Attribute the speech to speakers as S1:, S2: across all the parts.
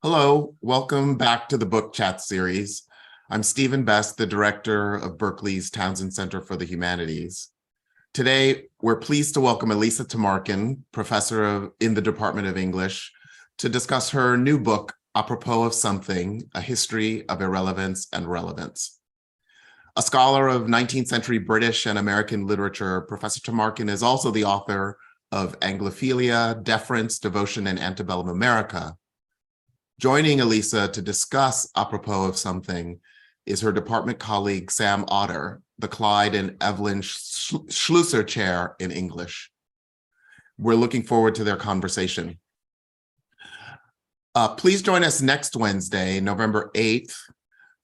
S1: Hello, welcome back to the Book Chat series. I'm Stephen Best, the director of Berkeley's Townsend Center for the Humanities. Today, we're pleased to welcome Elisa Tamarkin, professor in the Department of English, to discuss her new book, Apropos of Something, A History of Irrelevance and Relevance. A scholar of 19th century British and American literature, Professor Tamarkin is also the author of Anglophilia, Deference, Devotion, and Antebellum America. Joining Elisa to discuss Apropos of Something is her department colleague, Sam Otter, the Clyde and Evelyn Schlusser Chair in English. We're looking forward to their conversation. Please join us next Wednesday, November 8th,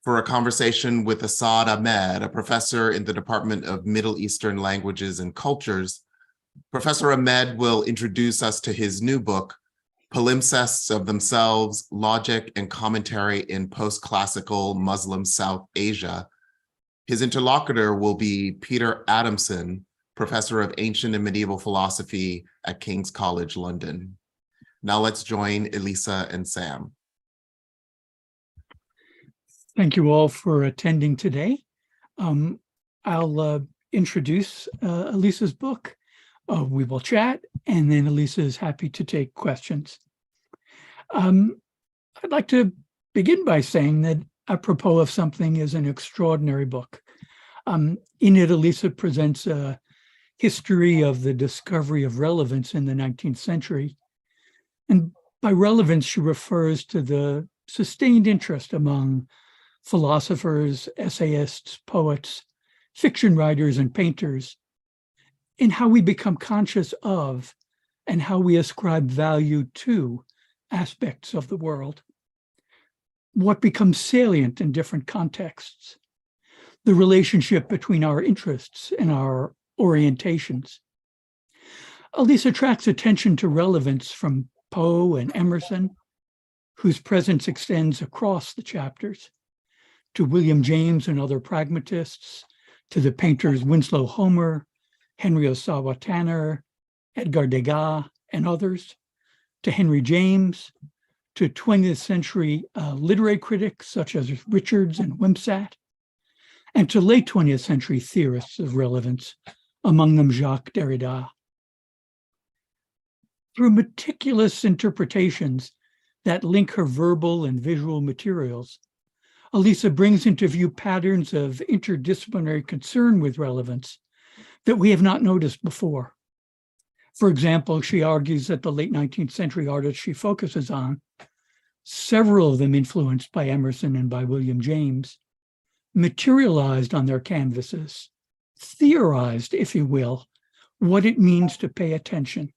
S1: for a conversation with Asad Ahmed, a professor in the Department of Middle Eastern Languages and Cultures. Professor Ahmed will introduce us to his new book, Palimpsests of Themselves, Logic and Commentary in Post-Classical Muslim South Asia. His interlocutor will be Peter Adamson, Professor of Ancient and Medieval Philosophy at King's College London. Now let's join Elisa and Sam.
S2: Thank you all for attending today. I'll introduce Elisa's book. We will chat, and then Elisa is happy to take questions. I'd like to begin by saying that Apropos of Something is an extraordinary book. In it, Elisa presents a history of the discovery of relevance in the 19th century. And by relevance, she refers to the sustained interest among philosophers, essayists, poets, fiction writers, and painters in how we become conscious of and how we ascribe value to aspects of the world, what becomes salient in different contexts, the relationship between our interests and our orientations. Elisa attracts attention to relevance from Poe and Emerson, whose presence extends across the chapters, to William James and other pragmatists, to the painters Winslow Homer, Henry Osawa Tanner, Edgar Degas, and others, to Henry James, to 20th century literary critics such as Richards and Wimsatt, and to late 20th century theorists of relevance, among them Jacques Derrida. Through meticulous interpretations that link her verbal and visual materials, Elisa brings into view patterns of interdisciplinary concern with relevance that we have not noticed before. For example, she argues that the late 19th century artists she focuses on, several of them influenced by Emerson and by William James, materialized on their canvases, theorized, if you will, what it means to pay attention,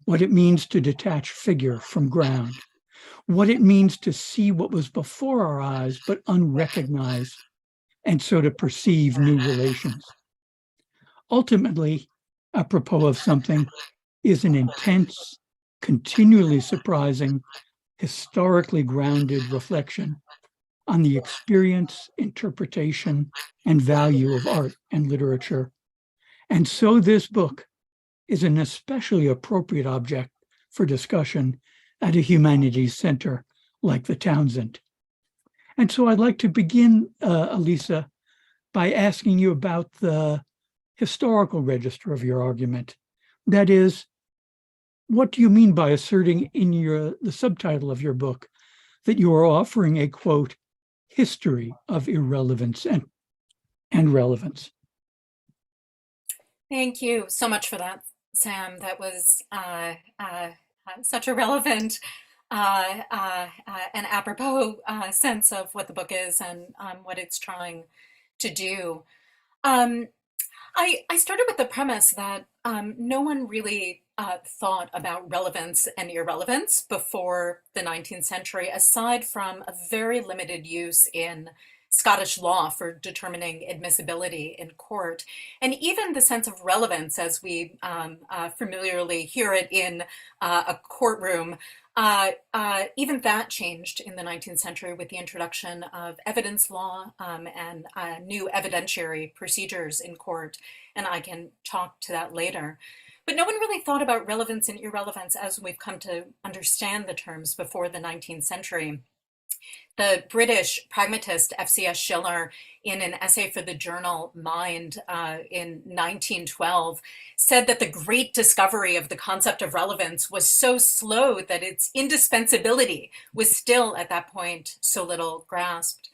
S2: what it means to detach figure from ground, what it means to see what was before our eyes but unrecognized, and so to perceive new relations. Ultimately, Apropos of Something is an intense, continually surprising, historically grounded reflection on the experience, interpretation, and value of art and literature. And so this book is an especially appropriate object for discussion at a humanities center like the Townsend. And so I'd like to begin, Elisa, by asking you about the historical register of your argument. That is, what do you mean by asserting in the subtitle of your book that you are offering a, quote, history of irrelevance and relevance?
S3: Thank you so much for that, Sam. That was such a relevant and apropos sense of what the book is and what it's trying to do. I started with the premise that no one really thought about relevance and irrelevance before the 19th century, aside from a very limited use in Scottish law for determining admissibility in court. And even the sense of relevance, as we familiarly hear it in a courtroom, even that changed in the 19th century with the introduction of evidence law and new evidentiary procedures in court. And I can talk to that later. But no one really thought about relevance and irrelevance as we've come to understand the terms before the 19th century. The British pragmatist F.C.S. Schiller, in an essay for the journal Mind in 1912, said that the great discovery of the concept of relevance was so slow that its indispensability was still at that point so little grasped.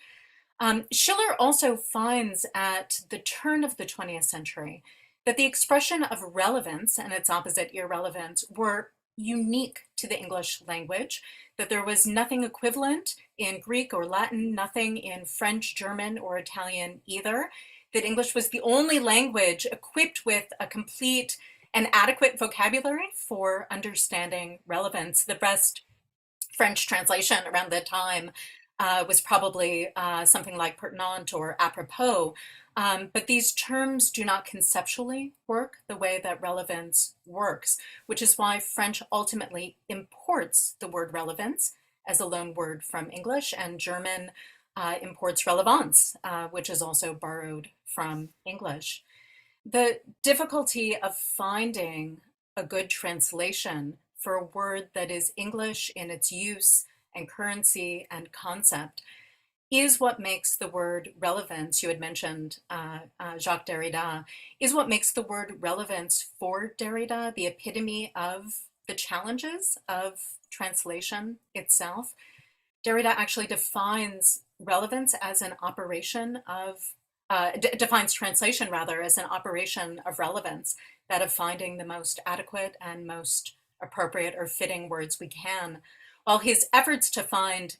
S3: Schiller also finds at the turn of the 20th century that the expression of relevance and its opposite, irrelevance, were unique to the English language, that there was nothing equivalent in Greek or Latin, nothing in French, German, or Italian either, that English was the only language equipped with a complete and adequate vocabulary for understanding relevance. The best French translation around that time was probably something like pertinent or apropos. But these terms do not conceptually work the way that relevance works, which is why French ultimately imports the word relevance as a loan word from English, and German imports relevance, which is also borrowed from English. The difficulty of finding a good translation for a word that is English in its use and currency and concept is what makes the word relevance, you had mentioned Jacques Derrida, is what makes the word relevance for Derrida the epitome of the challenges of translation itself. Derrida actually defines relevance as an operation of, defines translation rather as an operation of relevance, that of finding the most adequate and most appropriate or fitting words we can. While his efforts to find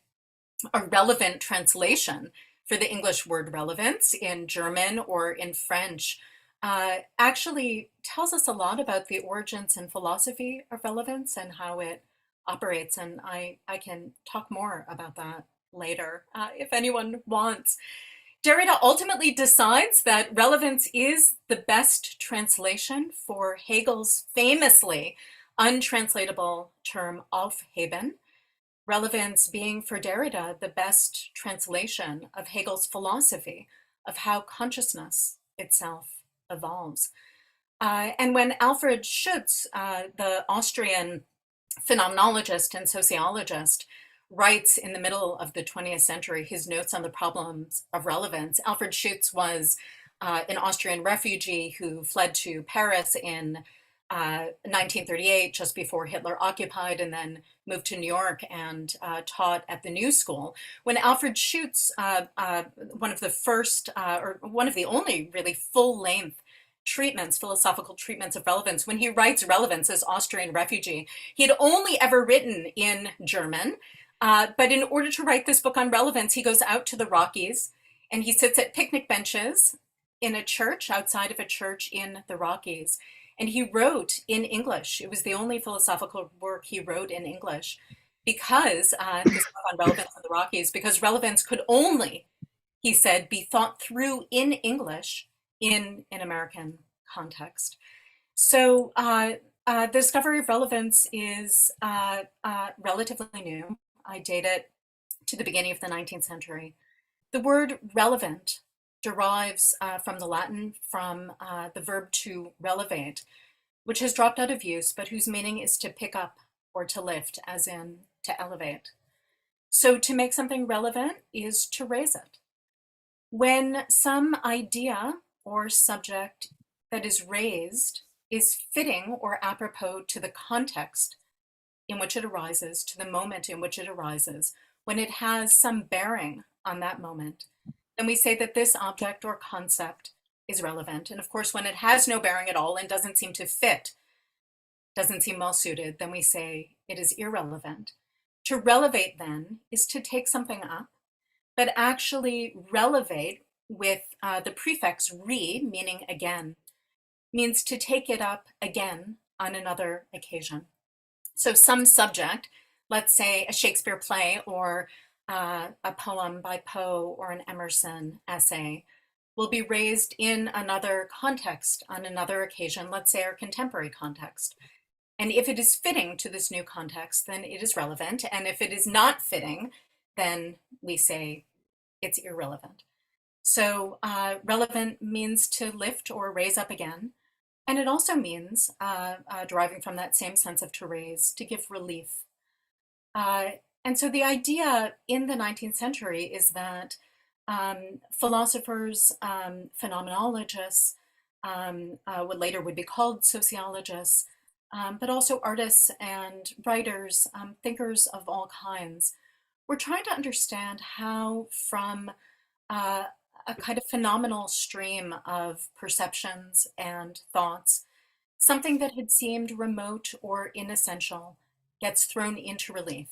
S3: a relevant translation for the English word relevance in German or in French actually tells us a lot about the origins and philosophy of relevance and how it operates. And I can talk more about that later if anyone wants. Derrida ultimately decides that relevance is the best translation for Hegel's famously untranslatable term Aufheben, relevance being for Derrida the best translation of Hegel's philosophy of how consciousness itself evolves. And when Alfred Schutz, the Austrian phenomenologist and sociologist, writes in the middle of the 20th century his notes on the problems of relevance, Alfred Schutz was an Austrian refugee who fled to Paris in 1938, just before Hitler occupied, and then moved to New York and taught at the New School. When Alfred Schutz, one of the first, or one of the only really full-length treatments, philosophical treatments of relevance, when he writes Relevance as Austrian refugee, he had only ever written in German, but in order to write this book on relevance, he goes out to the Rockies and he sits at picnic benches in a church, outside of a church in the Rockies. And he wrote in English. It was the only philosophical work he wrote in English because, this book on relevance in the Rockies, because relevance could only, he said, be thought through in English in an American context. So the discovery of relevance is relatively new. I date it to the beginning of the 19th century. The word relevant derives from the Latin, from the verb to relevate, which has dropped out of use, but whose meaning is to pick up or to lift, as in to elevate. So to make something relevant is to raise it. When some idea or subject that is raised is fitting or apropos to the context in which it arises, to the moment in which it arises, when it has some bearing on that moment, then we say that this object or concept is relevant. And of course, when it has no bearing at all and doesn't seem to fit, doesn't seem well suited, then we say it is irrelevant. To relevate then is to take something up, but actually relevate with the prefix re, meaning again, means to take it up again on another occasion. So some subject, let's say a Shakespeare play or a poem by Poe or an Emerson essay, will be raised in another context on another occasion, let's say our contemporary context. And if it is fitting to this new context, then it is relevant. And if it is not fitting, then we say it's irrelevant. So relevant means to lift or raise up again. And it also means, deriving from that same sense of to raise, to give relief. Uh, and so the idea in the 19th century is that philosophers, phenomenologists, what later would be called sociologists, but also artists and writers, thinkers of all kinds, were trying to understand how from uh, a kind of phenomenal stream of perceptions and thoughts, something that had seemed remote or inessential gets thrown into relief.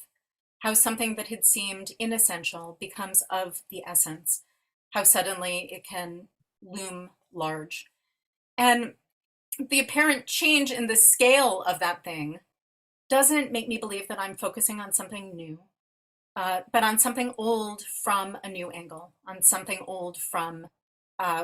S3: How something that had seemed inessential becomes of the essence. How suddenly it can loom large. And the apparent change in the scale of that thing doesn't make me believe that I'm focusing on something new, but on something old from a new angle, on something old from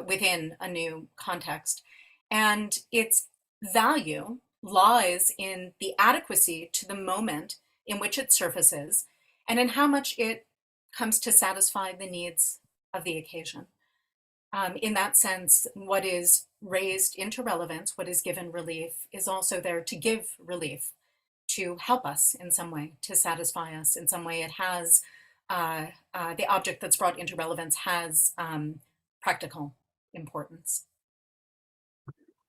S3: within a new context. And its value lies in the adequacy to the moment in which it surfaces and in how much it comes to satisfy the needs of the occasion. In that sense, what is raised into relevance, what is given relief, is also there to give relief, to help us in some way, to satisfy us in some way. It has the object that's brought into relevance has practical importance.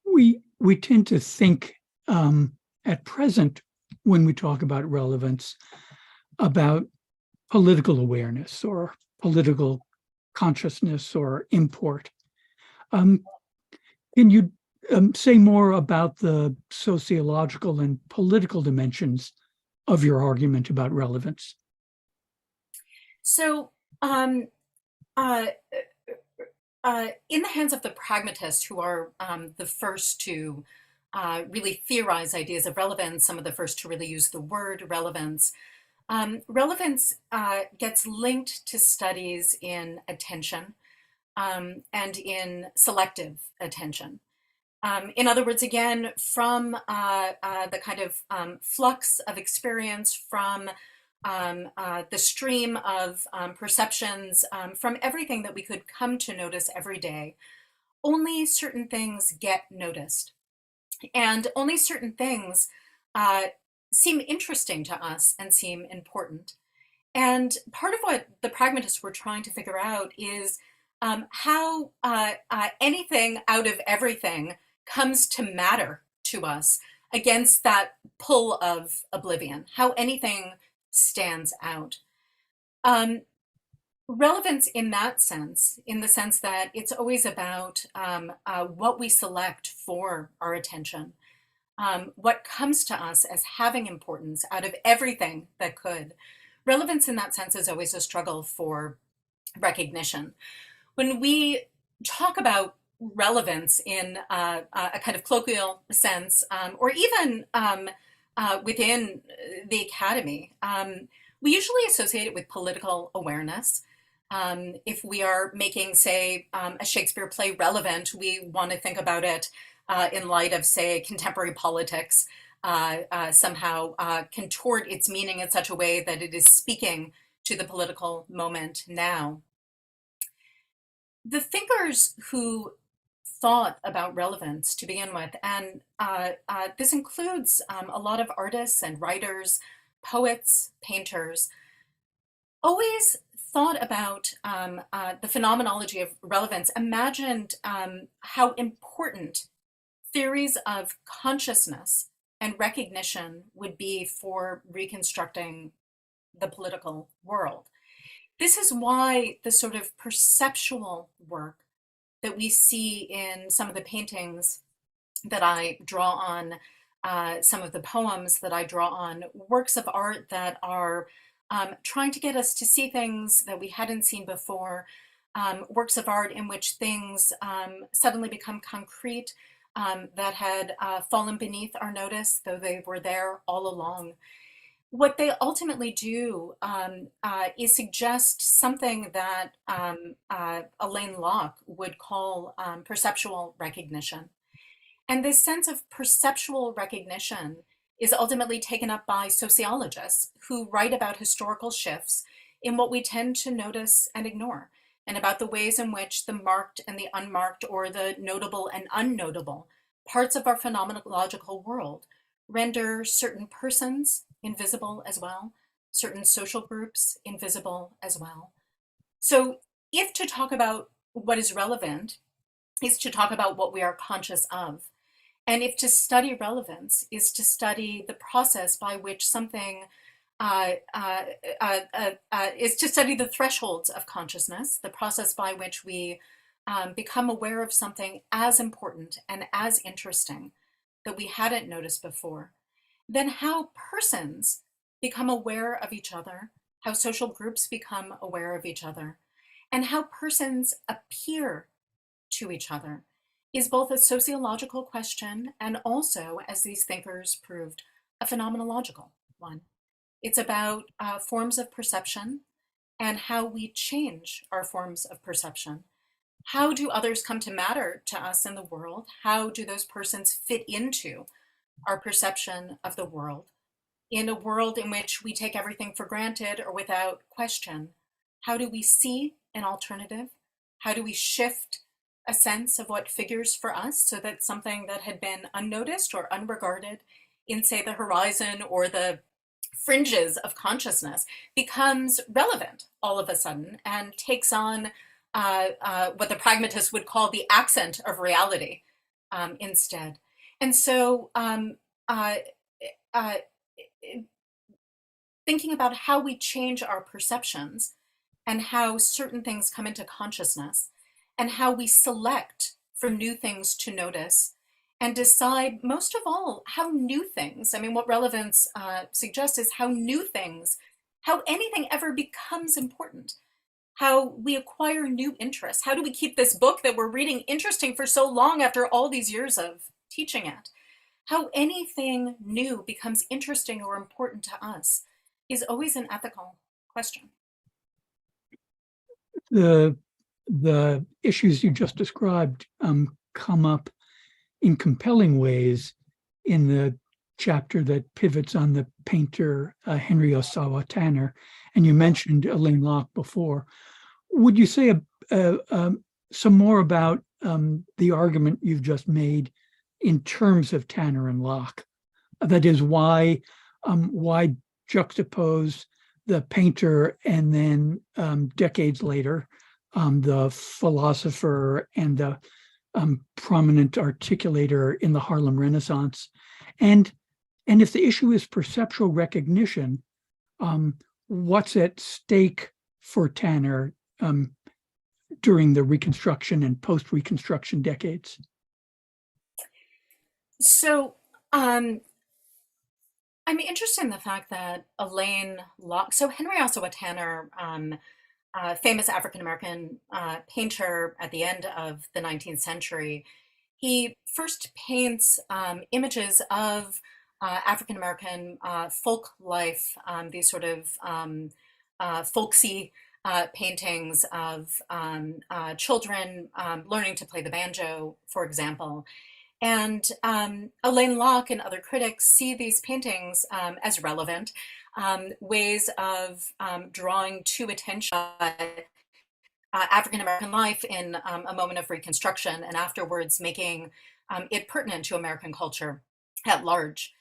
S2: We tend to think at present, when we talk about relevance, about political awareness or political consciousness or import. Can you say more about the sociological and political dimensions of your argument about relevance?
S3: So, uh, in the hands of the pragmatists, who are the first to really theorize ideas of relevance, some of the first to really use the word relevance, relevance gets linked to studies in attention and in selective attention. In other words, again, from the kind of flux of experience, from the stream of perceptions, from everything that we could come to notice every day, only certain things get noticed. And only certain things uh, seem interesting to us and seem important. And part of what the pragmatists were trying to figure out is how anything out of everything comes to matter to us against that pull of oblivion, how anything stands out. Um, Relevance in that sense, in the sense that it's always about what we select for our attention, what comes to us as having importance out of everything that could. Relevance in that sense is always a struggle for recognition. When we talk about relevance in a kind of colloquial sense, or even within the academy, we usually associate it with political awareness. If we are making, say, a Shakespeare play relevant, we want to think about it in light of, say, contemporary politics, somehow contort its meaning in such a way that it is speaking to the political moment now. The thinkers who thought about relevance to begin with, and this includes a lot of artists and writers, poets, painters, always thought about the phenomenology of relevance, imagined how important theories of consciousness and recognition would be for reconstructing the political world. This is why the sort of perceptual work that we see in some of the paintings that I draw on, some of the poems that I draw on, works of art that are trying to get us to see things that we hadn't seen before, works of art in which things suddenly become concrete, that had fallen beneath our notice, though they were there all along. What they ultimately do is suggest something that Alain Locke would call perceptual recognition. And this sense of perceptual recognition is ultimately taken up by sociologists who write about historical shifts in what we tend to notice and ignore, and about the ways in which the marked and the unmarked, or the notable and unnotable, parts of our phenomenological world render certain persons invisible as well, certain social groups invisible as well. So if to talk about what is relevant is to talk about what we are conscious of, and if to study relevance is to study the process by which something is to study the thresholds of consciousness, the process by which we become aware of something as important and as interesting that we hadn't noticed before, then how persons become aware of each other, how social groups become aware of each other, and how persons appear to each other is both a sociological question and also, as these thinkers proved, a phenomenological one. It's about forms of perception and how we change our forms of perception. How do others come to matter to us in the world? How do those persons fit into our perception of the world? In a world in which we take everything for granted or without question, how do we see an alternative? How do we shift a sense of what figures for us so that something that had been unnoticed or unregarded in, say, the horizon or the fringes of consciousness becomes relevant all of a sudden and takes on what the pragmatists would call the accent of reality instead. And so thinking about how we change our perceptions and how certain things come into consciousness and how we select for new things to notice and decide, most of all, how new things, I mean, what relevance suggests is how new things, how anything ever becomes important, how we acquire new interests. How do we keep this book that we're reading interesting for so long after all these years of teaching it? How anything new becomes interesting or important to us is always an ethical question.
S2: The issues you just described come up in compelling ways in the chapter that pivots on the painter Henry Ossawa Tanner, and you mentioned Alain Locke before. Would you say some more about the argument you've just made in terms of Tanner and Locke? That is, why juxtapose the painter and then decades later, the philosopher and the prominent articulator in the Harlem Renaissance, and if the issue is perceptual recognition, what's at stake for Tanner during the Reconstruction and post-Reconstruction decades?
S3: So I'm interested in the fact that Alain Locke, so Henry Ossawa Tanner, famous African-American painter at the end of the 19th century, he first paints images of African-American folk life, these sort of folksy paintings of children learning to play the banjo, for example. And Alain Locke and other critics see these paintings as relevant ways of drawing to attention African-American life in a moment of Reconstruction and afterwards making it pertinent to American culture at large.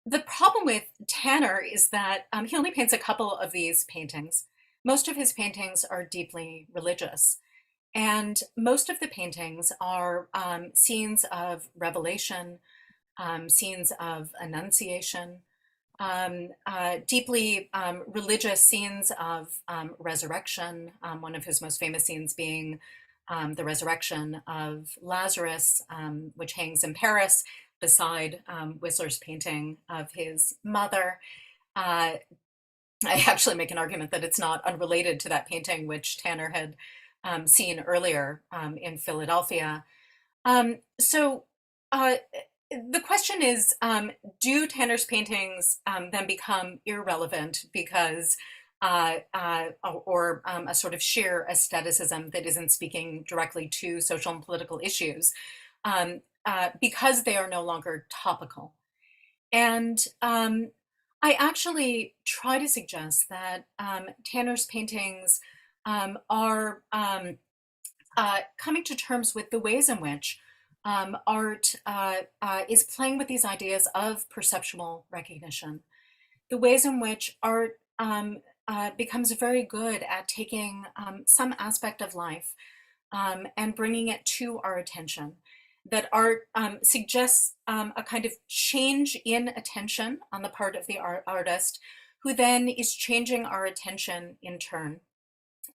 S3: The problem with Tanner is that he only paints a couple of these paintings. Most of his paintings are deeply religious. And most of the paintings are scenes of revelation, scenes of annunciation, deeply religious scenes of resurrection, one of his most famous scenes being the resurrection of Lazarus, which hangs in Paris beside Whistler's painting of his mother. I actually make an argument that it's not unrelated to that painting, which Tanner had seen earlier in Philadelphia. So the question is, do Tanner's paintings then become irrelevant because, or a sort of sheer aestheticism that isn't speaking directly to social and political issues, because they are no longer topical? And I actually try to suggest that Tanner's paintings are coming to terms with the ways in which art is playing with these ideas of perceptual recognition, the ways in which art becomes very good at taking some aspect of life and bringing it to our attention. That art suggests a kind of change in attention on the part of the artist, who then is changing our attention in turn.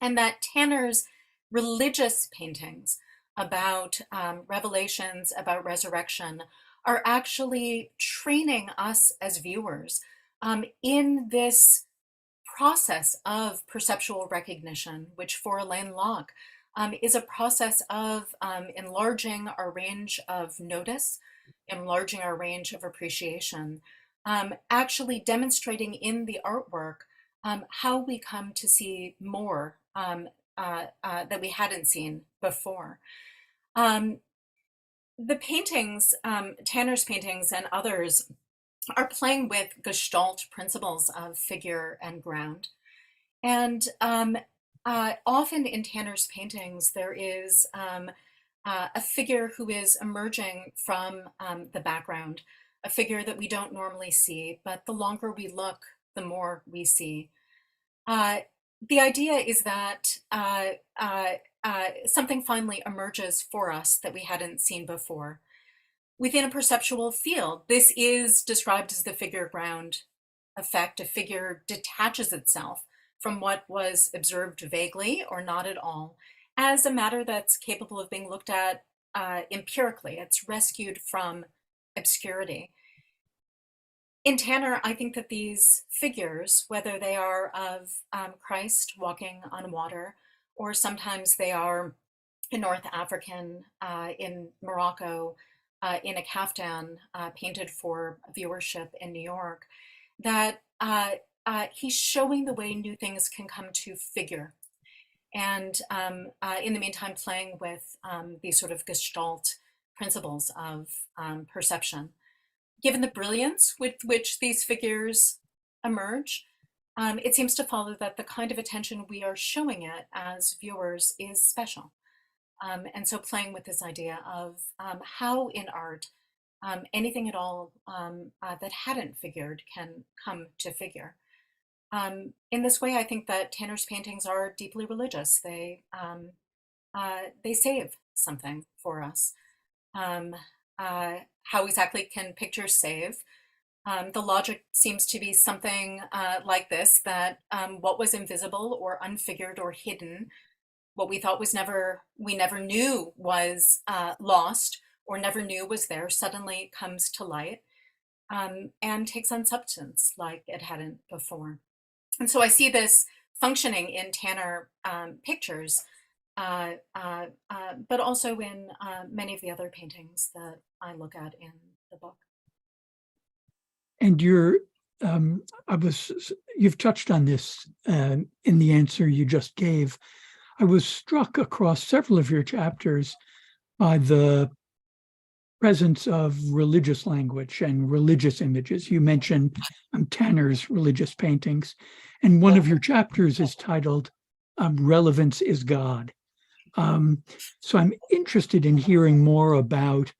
S3: And that Tanner's religious paintings about revelations, about resurrection, are actually training us as viewers in this process of perceptual recognition, which for Elaine Locke is a process of enlarging our range of notice, enlarging our range of appreciation, actually demonstrating in the artwork how we come to see more that we hadn't seen before. The paintings, Tanner's paintings and others, are playing with Gestalt principles of figure and ground. And often in Tanner's paintings, there is a figure who is emerging from the background, a figure that we don't normally see, but the longer we look, the more we see. The idea is that something finally emerges for us that we hadn't seen before. Within a perceptual field, this is described as the figure ground effect. A figure detaches itself from what was observed vaguely or not at all as a matter that's capable of being looked at empirically. It's rescued from obscurity. In Tanner, I think that these figures, whether they are of Christ walking on water, or sometimes they are a North African in Morocco, in a kaftan painted for viewership in New York, that he's showing the way new things can come to figure. And in the meantime, playing with these sort of Gestalt principles of perception. Given the brilliance with which these figures emerge, it seems to follow that the kind of attention we are showing it as viewers is special. And so playing with this idea of how in art, anything at all that hadn't figured can come to figure. In this way, I think that Tanner's paintings are deeply religious. They save something for us. How exactly can pictures save? The logic seems to be something like this, that what was invisible or unfigured or hidden, what we thought we never knew was lost or never knew was there, suddenly comes to light and takes on substance like it hadn't before. And so I see this functioning in Tanner pictures, but also in many of the other paintings that I look at in the book.
S2: And you've touched on this in the answer you just gave. I was struck across several of your chapters by the presence of religious language and religious images. You mentioned Tanner's religious paintings, and one of your chapters is titled Relevance is God. So I'm interested in hearing more about,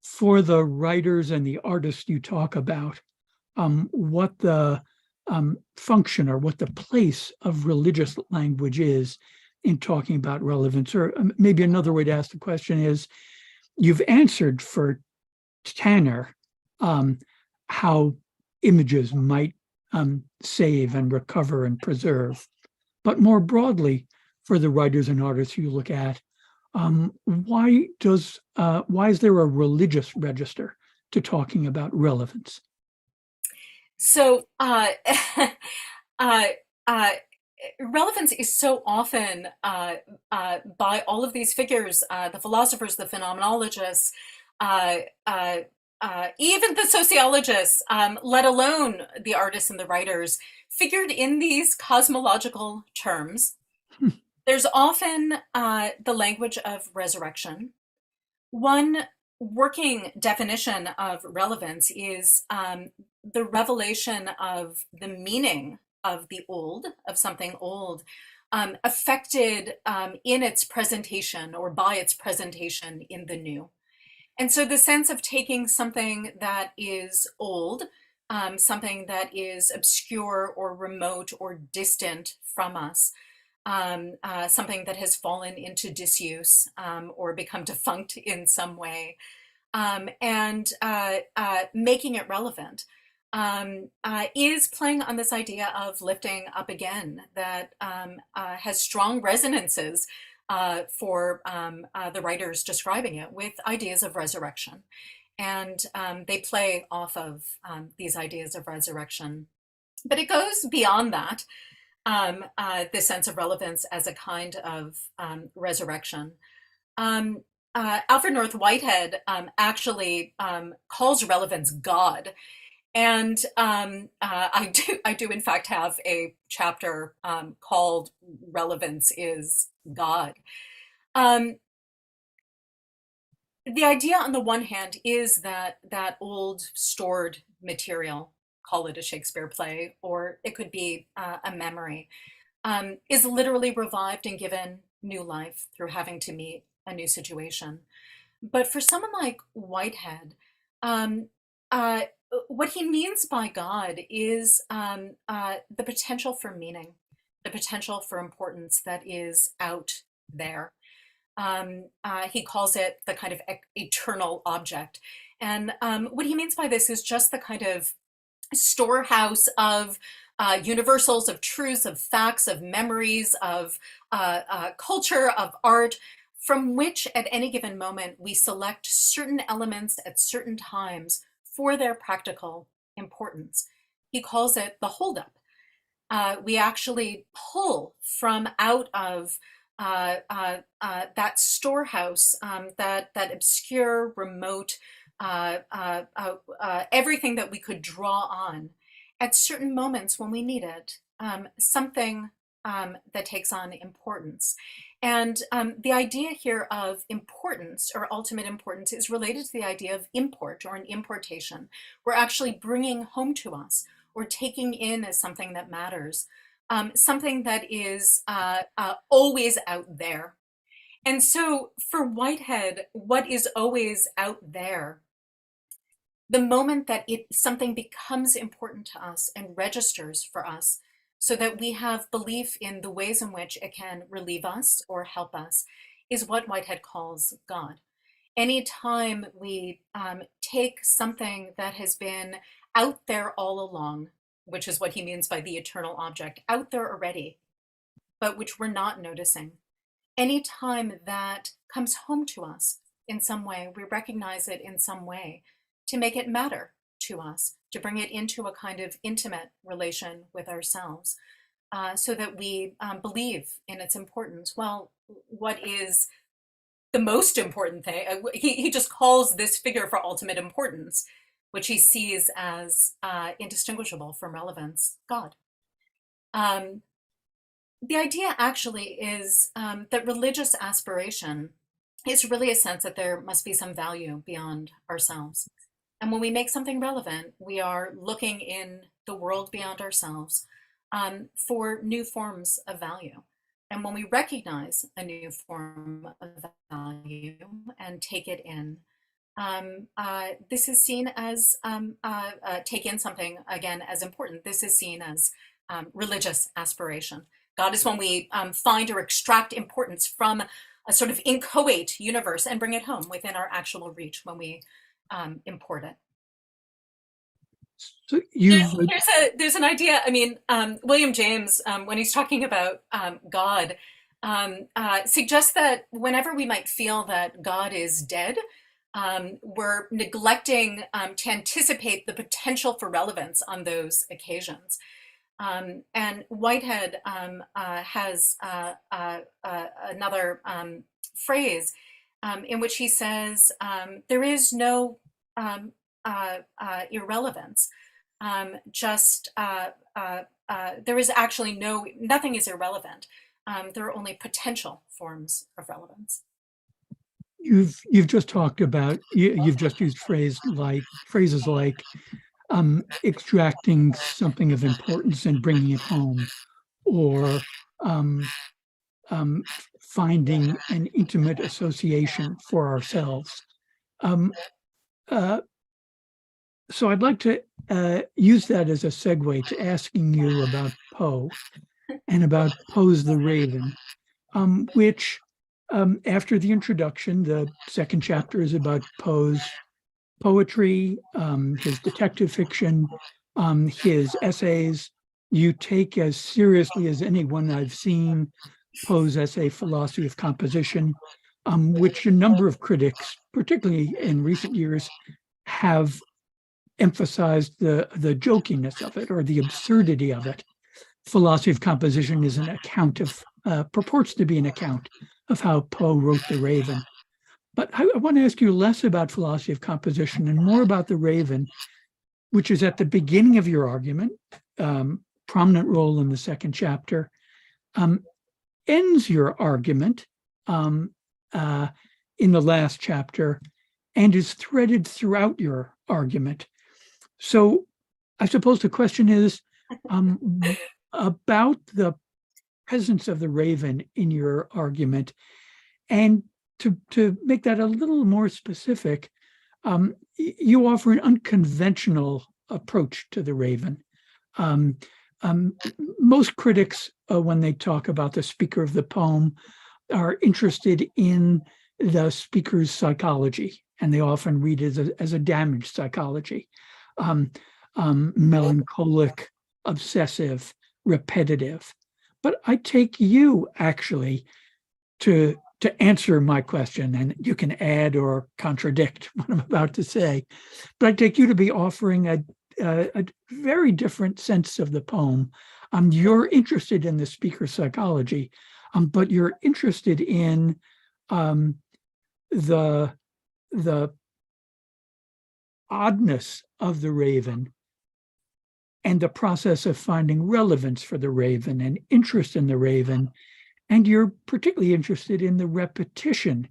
S2: for the writers and the artists you talk about, what the function or what the place of religious language is in talking about relevance. Or maybe another way to ask the question is, you've answered for Tanner how images might save and recover and preserve. But more broadly, for the writers and artists you look at, why is there a religious register to talking about relevance?
S3: So relevance is so often by all of these figures, the philosophers, the phenomenologists, even the sociologists, let alone the artists and the writers, figured in these cosmological terms. There's often the language of resurrection. One working definition of relevance is the revelation of the meaning of the old, of something old, affected in its presentation or by its presentation in the new. And so the sense of taking something that is old, something that is obscure or remote or distant from us, something that has fallen into disuse or become defunct in some way, and making it relevant, is playing on this idea of lifting up again that has strong resonances for the writers describing it with ideas of resurrection. And they play off of these ideas of resurrection. But it goes beyond that, this sense of relevance as a kind of resurrection. Alfred North Whitehead actually calls relevance God. And I do in fact have a chapter called Relevance is God. The idea on the one hand is that that old stored material, call it a Shakespeare play, or it could be a memory, is literally revived and given new life through having to meet a new situation. But for someone like Whitehead, um, what he means by God is the potential for meaning, the potential for importance that is out there. He calls it the kind of eternal object. And what he means by this is just the kind of storehouse of universals, of truths, of facts, of memories, of culture, of art, from which at any given moment we select certain elements at certain times for their practical importance. He calls it the holdup. We actually pull from out of that storehouse, that obscure, remote, everything that we could draw on at certain moments when we need it, something that takes on importance. And the idea here of importance or ultimate importance is related to the idea of import or an importation. We're actually bringing home to us or taking in as something that matters, something that is always out there. And so for Whitehead, what is always out there, the moment that something becomes important to us and registers for us so that we have belief in the ways in which it can relieve us or help us, is what Whitehead calls God. Anytime we take something that has been out there all along, which is what he means by the eternal object, out there already, but which we're not noticing, anytime that comes home to us in some way, we recognize it in some way to make it matter to us, to bring it into a kind of intimate relation with ourselves, so that we believe in its importance. Well, what is the most important thing? He just calls this figure for ultimate importance, which he sees as indistinguishable from relevance, God. The idea actually is that religious aspiration is really a sense that there must be some value beyond ourselves. And when we make something relevant, we are looking in the world beyond ourselves for new forms of value. And when we recognize a new form of value and take it in, this is seen as, take in something again as important. This is seen as religious aspiration. God is when we find or extract importance from a sort of inchoate universe and bring it home within our actual reach when we import it.
S2: So
S3: there's an idea. I mean, William James, when he's talking about God, suggests that whenever we might feel that God is dead, we're neglecting to anticipate the potential for relevance on those occasions. And Whitehead has another phrase in which he says, there is no irrelevance, there is actually nothing is irrelevant. There are only potential forms of relevance.
S2: You've just talked about, you've just used phrases like extracting something of importance and bringing it home, or finding an intimate association for ourselves. Um, uh, so I'd like to use that as a segue to asking you about Poe and about Poe's The Raven, which after the introduction, the second chapter is about Poe's poetry, his detective fiction, his essays. You take as seriously as anyone I've seen Poe's essay, Philosophy of Composition, which a number of critics, particularly in recent years, have emphasized the jokiness of it or the absurdity of it. Philosophy of Composition is an account of, purports to be an account of how Poe wrote The Raven. But I want to ask you less about philosophy of composition and more about The Raven, which is at the beginning of your argument, prominent role in the second chapter, ends your argument in the last chapter, and is threaded throughout your argument. So I suppose the question is about the presence of the Raven in your argument. And to make that a little more specific, you offer an unconventional approach to the Raven. Most critics, when they talk about the speaker of the poem, are interested in the speaker's psychology, and they often read it as a damaged psychology, melancholic, obsessive, repetitive. But I take you actually to answer my question, and you can add or contradict what I'm about to say, but I take you to be offering a very different sense of the poem. You're interested in the speaker's psychology, but you're interested in the oddness of the Raven and the process of finding relevance for the Raven and interest in the Raven. And you're particularly interested in the repetition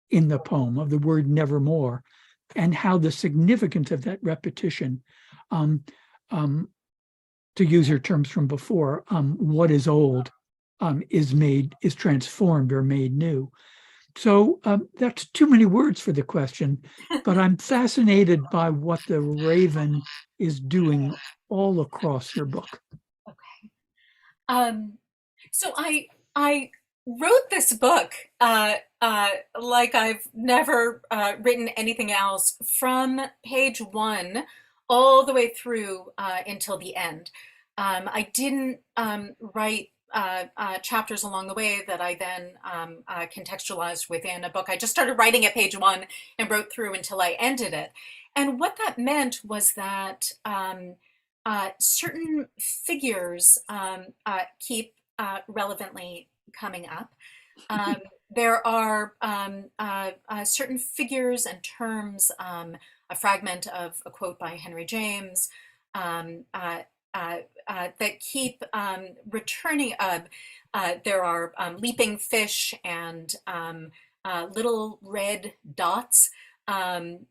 S2: in the poem of the word nevermore, and how the significance of that repetition, to use your terms from before, what is old is transformed or made new. So that's too many words for the question, but I'm fascinated by what the Raven is doing all across your book.
S3: Okay. So I wrote this book like I've never written anything else, from page one all the way through until the end. I didn't write chapters along the way that I then contextualized within a book. I just started writing at page one and wrote through until I ended it. And what that meant was that certain figures keep relevantly coming up. There are certain figures and terms, a fragment of a quote by Henry James, that keep returning. There are leaping fish and little red dots, and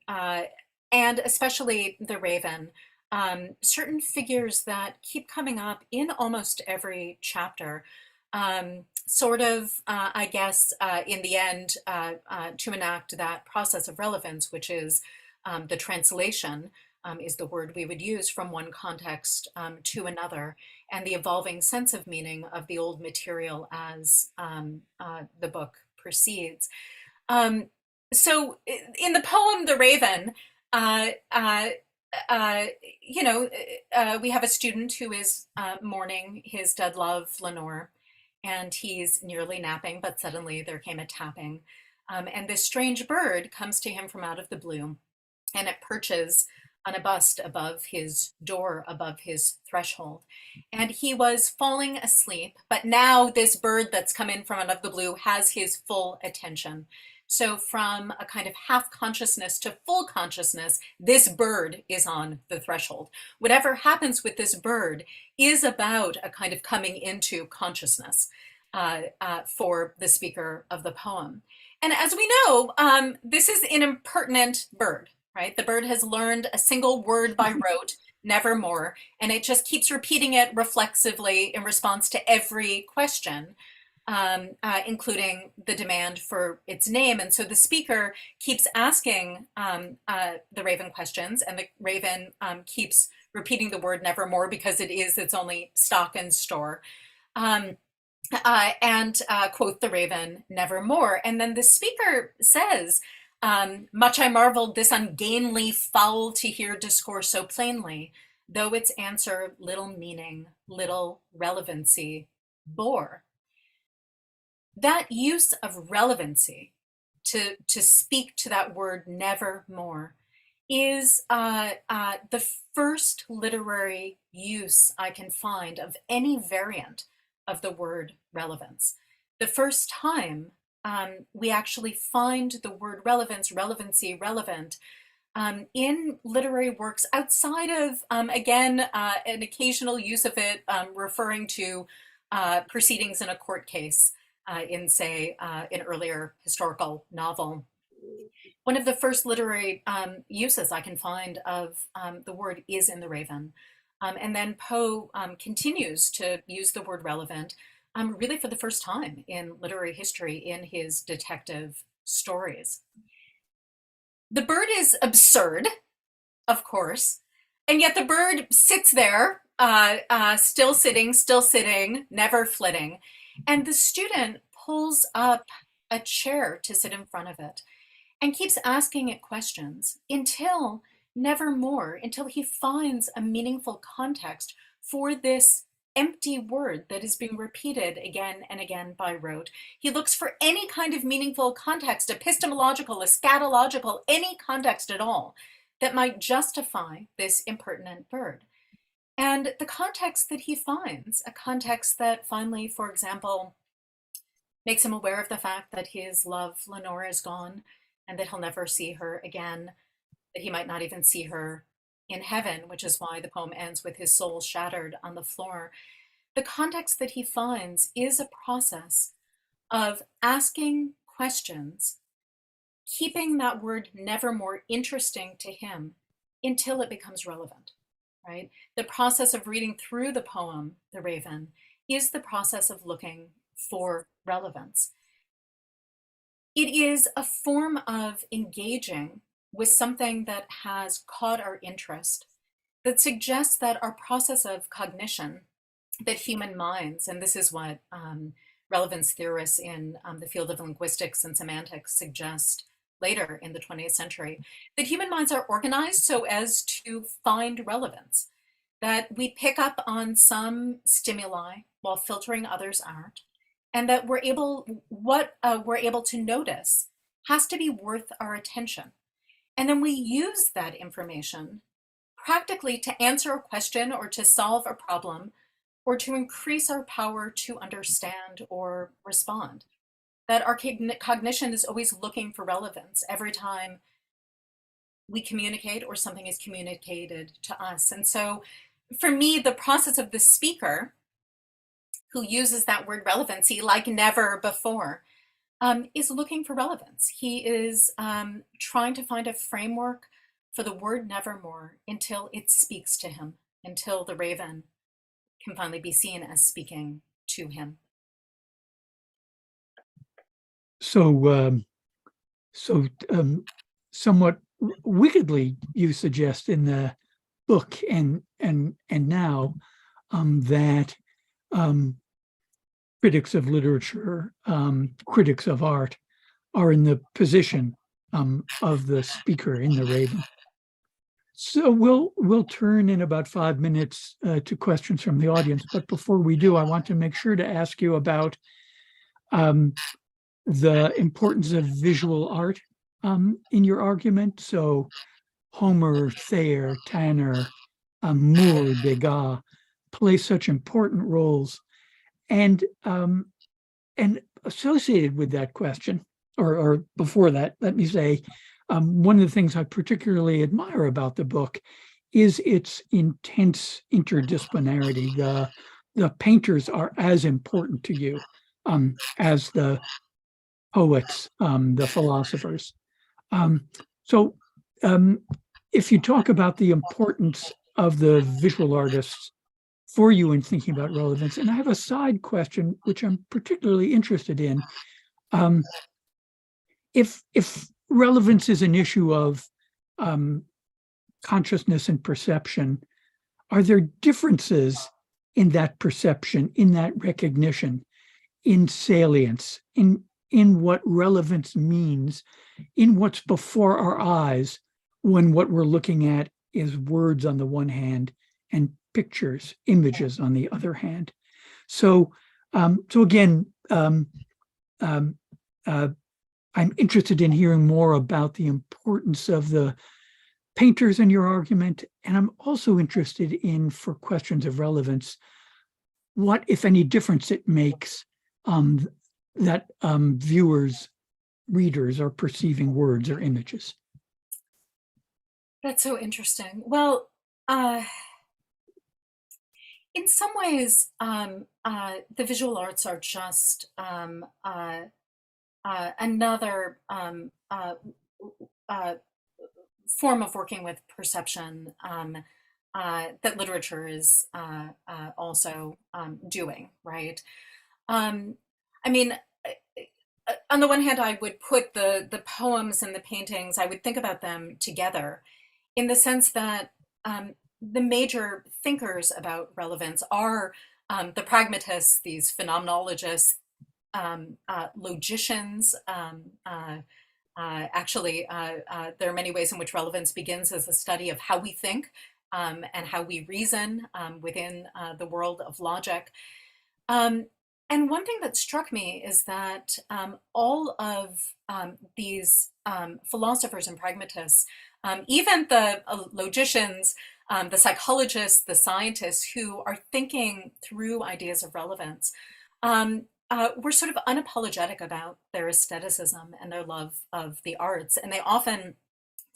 S3: especially the Raven. Certain figures that keep coming up in almost every chapter, sort of, I guess, in the end, to enact that process of relevance, which is the translation, is the word we would use from one context to another, and the evolving sense of meaning of the old material as the book proceeds. So in the poem, The Raven, we have a student who is mourning his dead love, Lenore, and he's nearly napping, but suddenly there came a tapping. And this strange bird comes to him from out of the blue, and it perches on a bust above his door, above his threshold. And he was falling asleep, but now this bird that's come in from out of the blue has his full attention. So from a kind of half consciousness to full consciousness, this bird is on the threshold. Whatever happens with this bird is about a kind of coming into consciousness for the speaker of the poem. And as we know, this is an impertinent bird, right? The bird has learned a single word by rote, nevermore, and it just keeps repeating it reflexively in response to every question. including the demand for its name. And so the speaker keeps asking the raven questions, and the raven keeps repeating the word nevermore because it is its only stock and store. And quote the raven, nevermore. And then the speaker says, much I marveled this ungainly fowl to hear discourse so plainly, though its answer little meaning, little relevancy bore. That use of relevancy to speak to that word nevermore is the first literary use I can find of any variant of the word relevance. The first time we actually find the word relevance, relevancy, relevant in literary works outside of, again, an occasional use of it referring to proceedings in a court case in, say, an earlier historical novel. One of the first literary uses I can find of the word is in The Raven. And then Poe continues to use the word relevant really for the first time in literary history in his detective stories. The bird is absurd, of course, and yet the bird sits there, still sitting, never flitting, and the student pulls up a chair to sit in front of it and keeps asking it questions until nevermore, until he finds a meaningful context for this empty word that is being repeated again and again by rote. He looks for any kind of meaningful context, epistemological, eschatological, any context at all that might justify this impertinent bird. And the context that he finds, a context that finally, for example, makes him aware of the fact that his love, Lenore, is gone and that he'll never see her again, that he might not even see her in heaven, which is why the poem ends with his soul shattered on the floor. The context that he finds is a process of asking questions, keeping that word nevermore interesting to him until it becomes relevant, right? The process of reading through the poem, The Raven, is the process of looking for relevance. It is a form of engaging with something that has caught our interest, that suggests that our process of cognition, that human minds, and this is what relevance theorists in the field of linguistics and semantics suggest later in the 20th century, that human minds are organized so as to find relevance, that we pick up on some stimuli while filtering others out, and that what we're able to notice has to be worth our attention. And then we use that information practically to answer a question or to solve a problem or to increase our power to understand or respond. That our cognition is always looking for relevance every time we communicate or something is communicated to us. And so for me, the process of the speaker who uses that word relevancy like never before is looking for relevance. He is trying to find a framework for the word nevermore until it speaks to him, until the raven can finally be seen as speaking to him.
S2: So, somewhat wickedly, you suggest in the book and now that critics of literature, critics of art, are in the position of the speaker in The Raven. So we'll turn in about 5 minutes to questions from the audience. But before we do, I want to make sure to ask you about the importance of visual art in your argument. So Homer, Thayer, Tanner, Moore, Degas play such important roles. And associated with that question, or before that, let me say, one of the things I particularly admire about the book is its intense interdisciplinarity. The painters are as important to you as the poets, the philosophers. So if you talk about the importance of the visual artists for you in thinking about relevance. And I have a side question, which I'm particularly interested in. If relevance is an issue of consciousness and perception, are there differences in that perception, in that recognition, in salience, in what relevance means, in what's before our eyes, when what we're looking at is words on the one hand and pictures, images on the other hand? So again, I'm interested in hearing more about the importance of the painters in your argument, and I'm also interested in, for questions of relevance, what, if any, difference it makes that viewers, readers are perceiving words or images.
S3: That's so interesting. Well, in some ways, the visual arts are just another form of working with perception that literature is also doing, right? I mean, on the one hand, I would put the poems and the paintings, I would think about them together in the sense that the major thinkers about relevance are the pragmatists, these phenomenologists, logicians. Actually, there are many ways in which relevance begins as a study of how we think and how we reason within the world of logic. And one thing that struck me is that all of these philosophers and pragmatists, even the logicians, the psychologists, the scientists who are thinking through ideas of relevance, were sort of unapologetic about their aestheticism and their love of the arts. And they often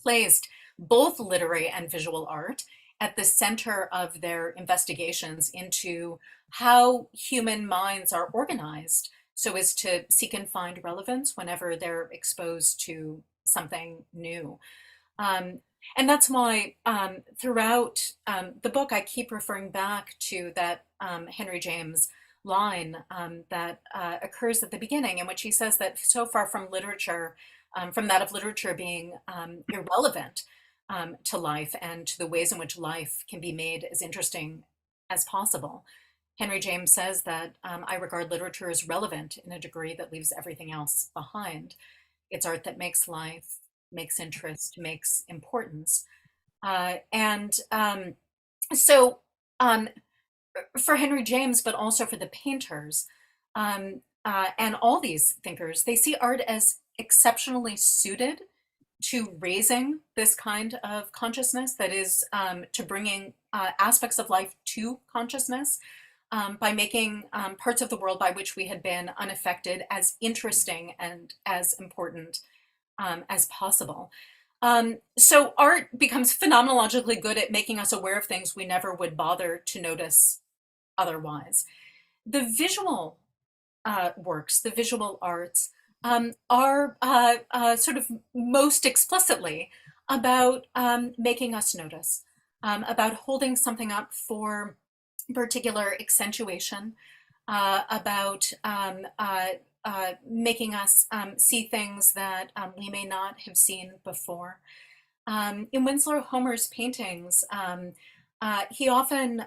S3: placed both literary and visual art at the center of their investigations into how human minds are organized so as to seek and find relevance whenever they're exposed to something new. And that's why throughout the book, I keep referring back to that Henry James line that occurs at the beginning, in which he says that so far from literature, from that of literature being irrelevant to life and to the ways in which life can be made as interesting as possible, Henry James says that I regard literature as relevant in a degree that leaves everything else behind. It's art that makes life, makes interest, makes importance. So for Henry James, but also for the painters and all these thinkers, they see art as exceptionally suited to raising this kind of consciousness, that is, to bringing aspects of life to consciousness by making parts of the world by which we had been unaffected as interesting and as important as possible. So art becomes phenomenologically good at making us aware of things we never would bother to notice otherwise. The visual works, the visual arts, are sort of most explicitly about making us notice, about holding something up for particular accentuation, about making us see things that we may not have seen before. In Winslow Homer's paintings, he often,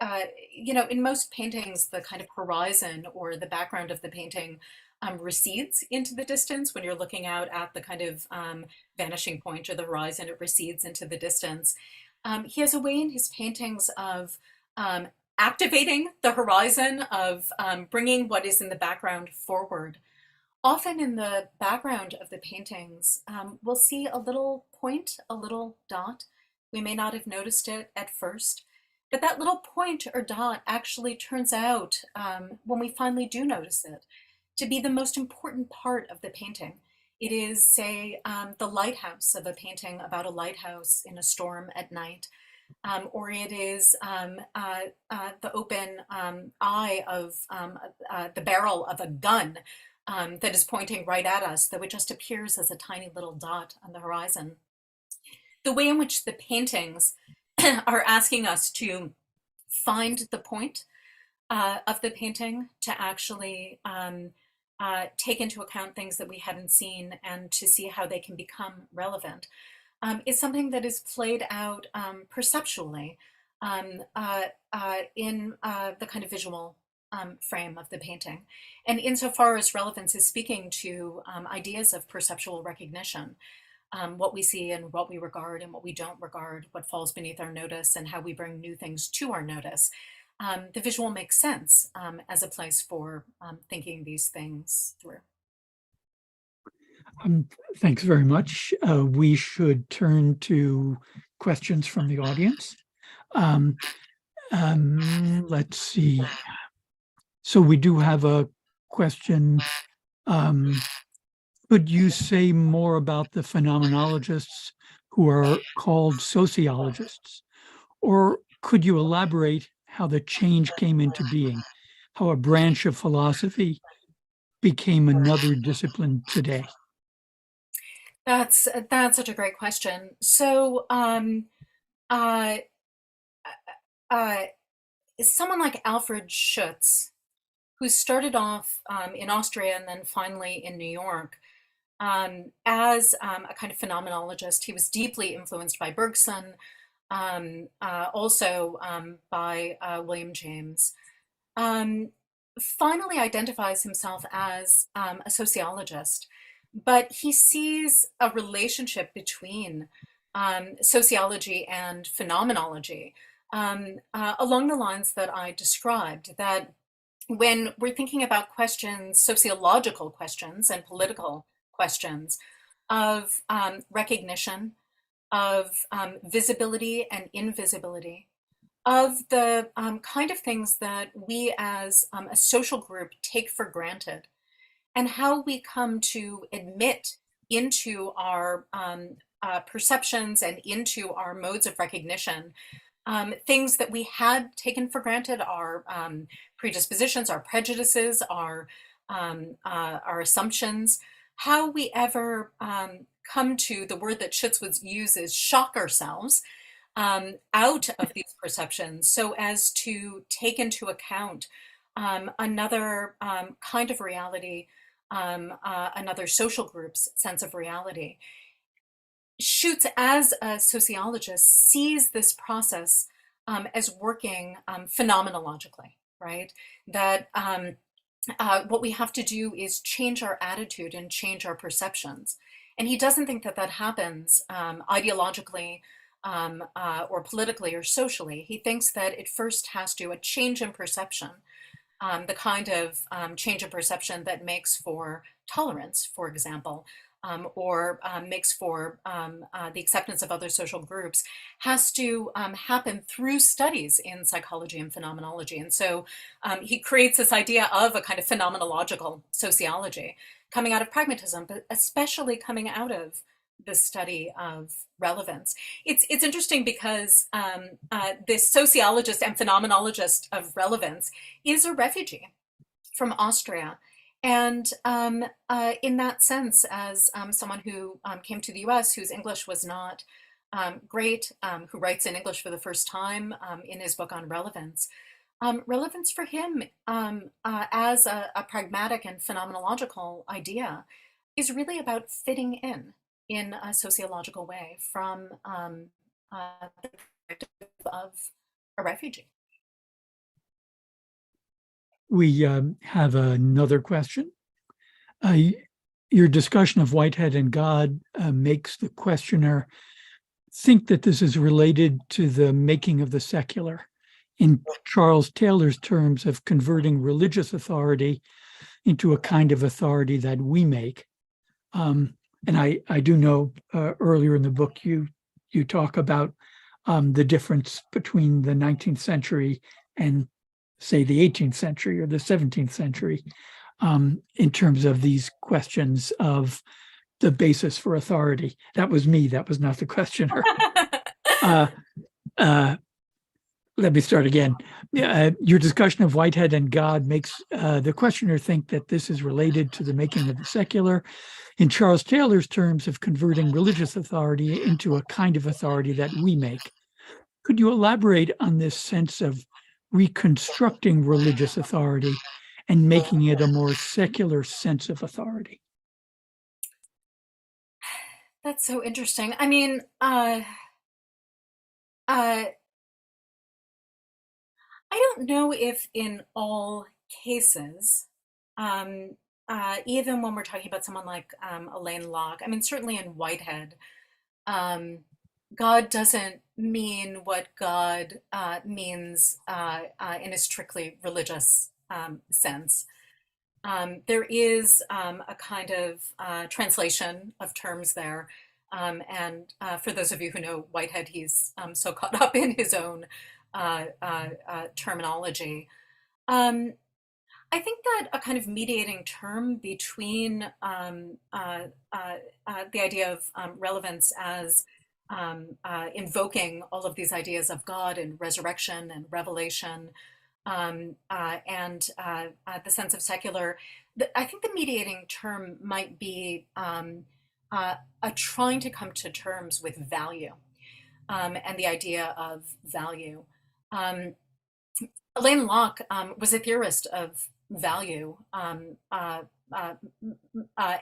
S3: in most paintings, the kind of horizon or the background of the painting recedes into the distance. When you're looking out at the kind of vanishing point or the horizon, it recedes into the distance. He has a way in his paintings of activating the horizon, of bringing what is in the background forward. Often in the background of the paintings, we'll see a little point, a little dot. We may not have noticed it at first, but that little point or dot actually turns out, when we finally do notice it, to be the most important part of the painting. It is, say, the lighthouse of a painting about a lighthouse in a storm at night, or it is the open eye of the barrel of a gun that is pointing right at us, though it just appears as a tiny little dot on the horizon. The way in which the paintings are asking us to find the point of the painting, to actually take into account things that we hadn't seen and to see how they can become relevant, is something that is played out perceptually in the kind of visual frame of the painting. And insofar as relevance is speaking to ideas of perceptual recognition, what we see and what we regard and what we don't regard, what falls beneath our notice and how we bring new things to our notice, the visual makes sense as a place for thinking these things through.
S2: Thanks very much. We should turn to questions from the audience. Let's see. So we do have a question. Could you say more about the phenomenologists who are called sociologists? Or could you elaborate how the change came into being, how a branch of philosophy became another discipline today?
S3: That's such a great question. So someone like Alfred Schutz, who started off in Austria and then finally in New York as a kind of phenomenologist. He was deeply influenced by Bergson, also by William James. Finally identifies himself as a sociologist, but he sees a relationship between sociology and phenomenology along the lines that I described, that when we're thinking about questions, sociological questions and political questions of recognition, of visibility and invisibility, of the kind of things that we as a social group take for granted, and how we come to admit into our perceptions and into our modes of recognition things that we had taken for granted, our predispositions, our prejudices, our assumptions, how we ever come to, the word that Schutz would use is shock ourselves out of these perceptions so as to take into account another kind of reality, another social group's sense of reality. Schutz, as a sociologist, sees this process as working phenomenologically, right? That what we have to do is change our attitude and change our perceptions. And he doesn't think that that happens ideologically or politically or socially. He thinks that it first has to, a change in perception, the kind of change in perception that makes for tolerance, for example, or makes for the acceptance of other social groups, has to happen through studies in psychology and phenomenology. And so he creates this idea of a kind of phenomenological sociology coming out of pragmatism, but especially coming out of the study of relevance. It's interesting because this sociologist and phenomenologist of relevance is a refugee from Austria. And in that sense, as someone who came to the US, whose English was not great, who writes in English for the first time in his book on relevance, relevance for him as a pragmatic and phenomenological idea is really about fitting in a sociological way from the perspective of a refugee.
S2: We have another question. Your discussion of Whitehead and God makes the questioner think that this is related to the making of the secular, in Charles Taylor's terms of converting religious authority into a kind of authority that we make. And I do know earlier in the book you talk about the difference between the 19th century and, say, the 18th century or the 17th century in terms of these questions of the basis for authority. That was me, that was not the questioner. Let me start again. Your discussion of Whitehead and God makes the questioner think that this is related to the making of the secular, in Charles Taylor's terms of converting religious authority into a kind of authority that we make. Could you elaborate on this sense of reconstructing religious authority and making it a more secular sense of authority?
S3: That's so interesting. I mean, uh, I don't know if in all cases, um, even when we're talking about someone like Elaine Locke, I mean, certainly in Whitehead, um, God doesn't mean what God means in a strictly religious sense. There is a kind of translation of terms there. And for those of you who know Whitehead, he's so caught up in his own terminology. Um, I think that a kind of mediating term between the idea of relevance as invoking all of these ideas of God and resurrection and revelation and the sense of secular, I think the mediating term might be a trying to come to terms with value and the idea of value. Um, Elaine Locke was a theorist of value, and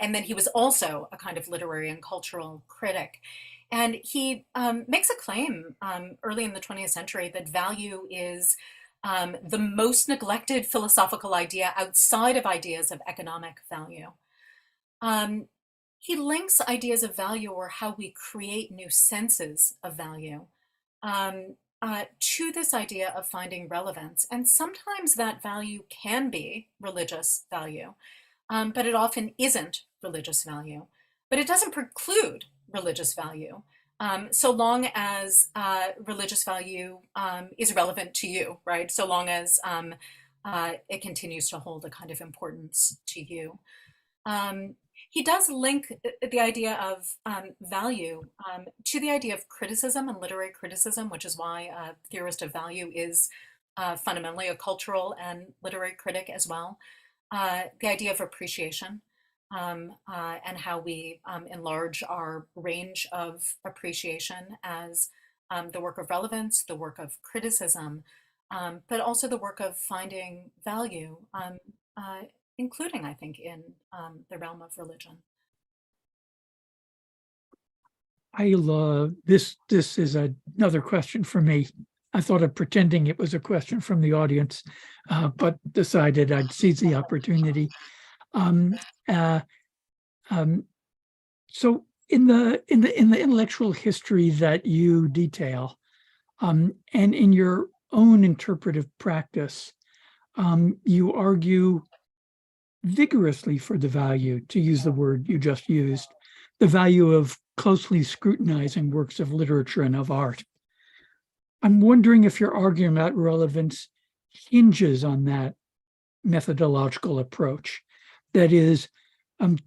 S3: then he was also a kind of literary and cultural critic. And he makes a claim early in the 20th century that value is the most neglected philosophical idea outside of ideas of economic value. Um, he links ideas of value or how we create new senses of value to this idea of finding relevance. And sometimes that value can be religious value, but it often isn't religious value. But it doesn't preclude religious value, so long as religious value is relevant to you, right? So long as it continues to hold a kind of importance to you. He does link the idea of value to the idea of criticism and literary criticism, which is why a theorist of value is fundamentally a cultural and literary critic as well. The idea of appreciation and how we enlarge our range of appreciation as the work of relevance, the work of criticism, but also the work of finding value, uh, including, I think, in the realm of religion.
S2: I love this. This is another question for me. I thought of pretending it was a question from the audience, but decided I'd seize the opportunity. Um, uh, um, so in the intellectual history that you detail, and in your own interpretive practice, you argue vigorously for the value, to use the word you just used, the value of closely scrutinizing works of literature and of art. I'm wondering if your argument about relevance hinges on that methodological approach. That is, in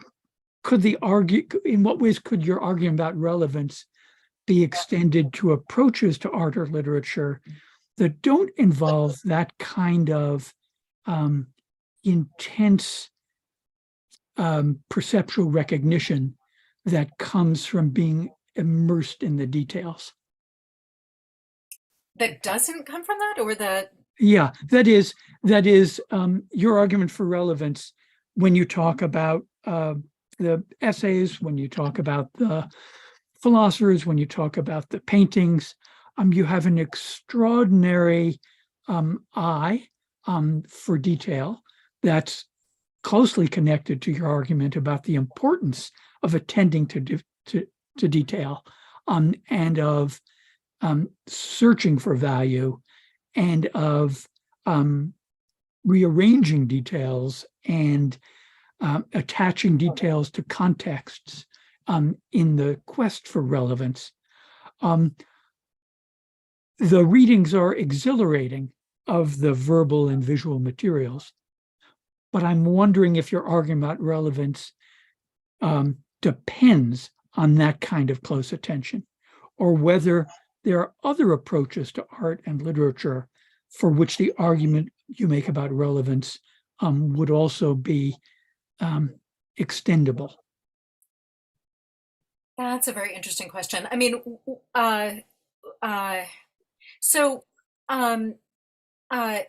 S2: what ways could your argument about relevance be extended to approaches to art or literature that don't involve that kind of intense perceptual recognition that comes from being immersed in the details?
S3: That doesn't come from that, or that?
S2: Yeah, that is your argument for relevance when you talk about the essays, when you talk about the philosophers, when you talk about the paintings. You have an extraordinary eye for detail that's closely connected to your argument about the importance of attending to detail and of searching for value and of rearranging details and attaching details to contexts in the quest for relevance. The readings are exhilarating of the verbal and visual materials, but I'm wondering if your argument about relevance depends on that kind of close attention, or whether there are other approaches to art and literature for which the argument you make about relevance would also be extendable.
S3: That's a very interesting question. I mean, so uh,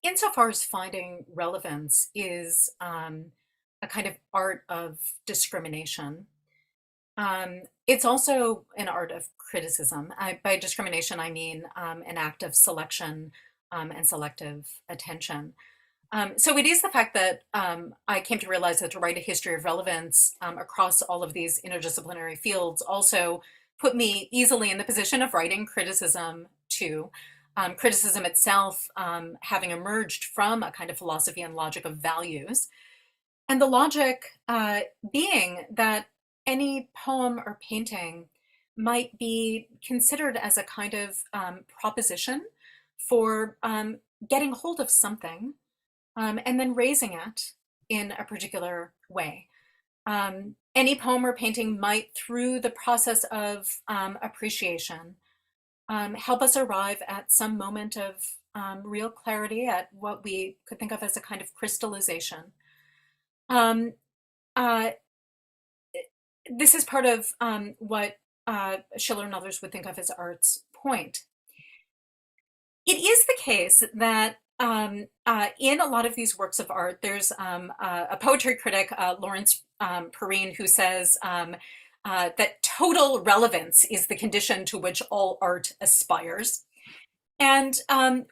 S3: insofar as finding relevance is a kind of art of discrimination, it's also an art of criticism. By discrimination, I mean an act of selection and selective attention. So it is the fact that I came to realize that to write a history of relevance across all of these interdisciplinary fields also put me easily in the position of writing criticism too. Criticism itself having emerged from a kind of philosophy and logic of values. And the logic being that any poem or painting might be considered as a kind of proposition for getting hold of something and then raising it in a particular way. Any poem or painting might, through the process of appreciation, help us arrive at some moment of real clarity, at what we could think of as a kind of crystallization. Uh, this is part of what Schiller and others would think of as art's point. It is the case that in a lot of these works of art, there's a poetry critic, Lawrence Perrine, who says that total relevance is the condition to which all art aspires. And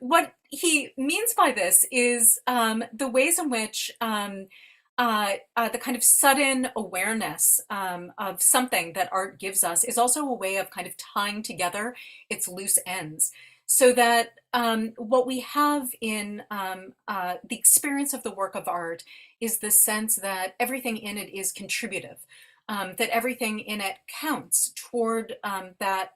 S3: what he means by this is the ways in which the kind of sudden awareness of something that art gives us is also a way of kind of tying together its loose ends. So that what we have in the experience of the work of art is the sense that everything in it is contributive, that everything in it counts toward that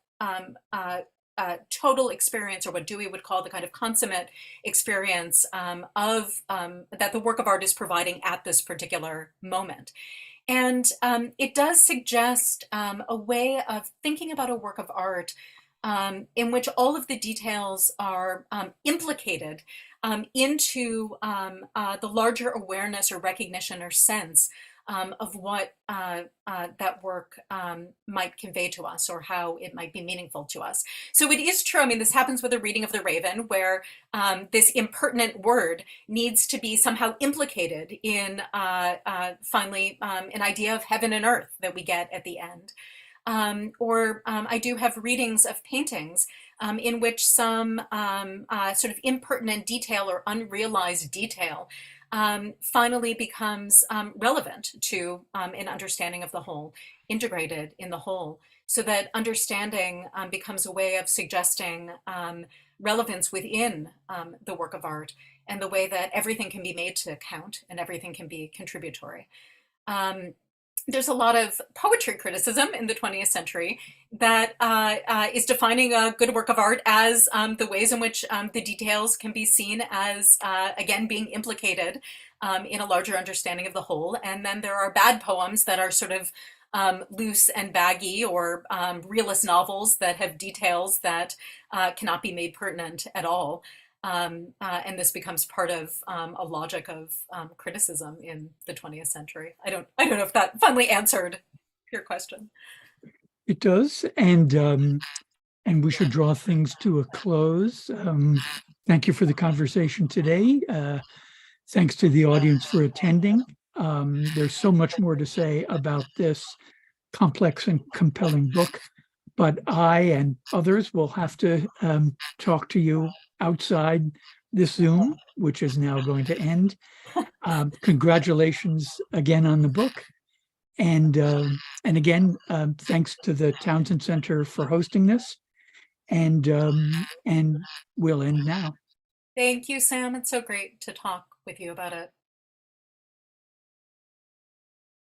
S3: total experience, or what Dewey would call the kind of consummate experience of that the work of art is providing at this particular moment. And it does suggest a way of thinking about a work of art in which all of the details are implicated into the larger awareness or recognition or sense of what that work might convey to us, or how it might be meaningful to us. So it is true, I mean, this happens with a reading of The Raven, where this impertinent word needs to be somehow implicated in finally an idea of heaven and earth that we get at the end. Or I do have readings of paintings in which some sort of impertinent detail or unrealized detail finally becomes relevant to an understanding of the whole, integrated in the whole, so that understanding becomes a way of suggesting relevance within the work of art, and the way that everything can be made to count and everything can be contributory. There's a lot of poetry criticism in the 20th century that is defining a good work of art as the ways in which the details can be seen as, again, being implicated in a larger understanding of the whole. And then there are bad poems that are sort of loose and baggy, or realist novels that have details that cannot be made pertinent at all. And this becomes part of a logic of criticism in the 20th century. I don't know if that finally answered your question.
S2: It does, and we should draw things to a close. Thank you for the conversation today. Thanks to the audience for attending. There's so much more to say about this complex and compelling book, but I and others will have to talk to you outside this Zoom, which is now going to end. Congratulations again on the book. And again, thanks to the Townsend Center for hosting this. And we'll end now.
S3: Thank you, Sam. It's so great to talk with you about it.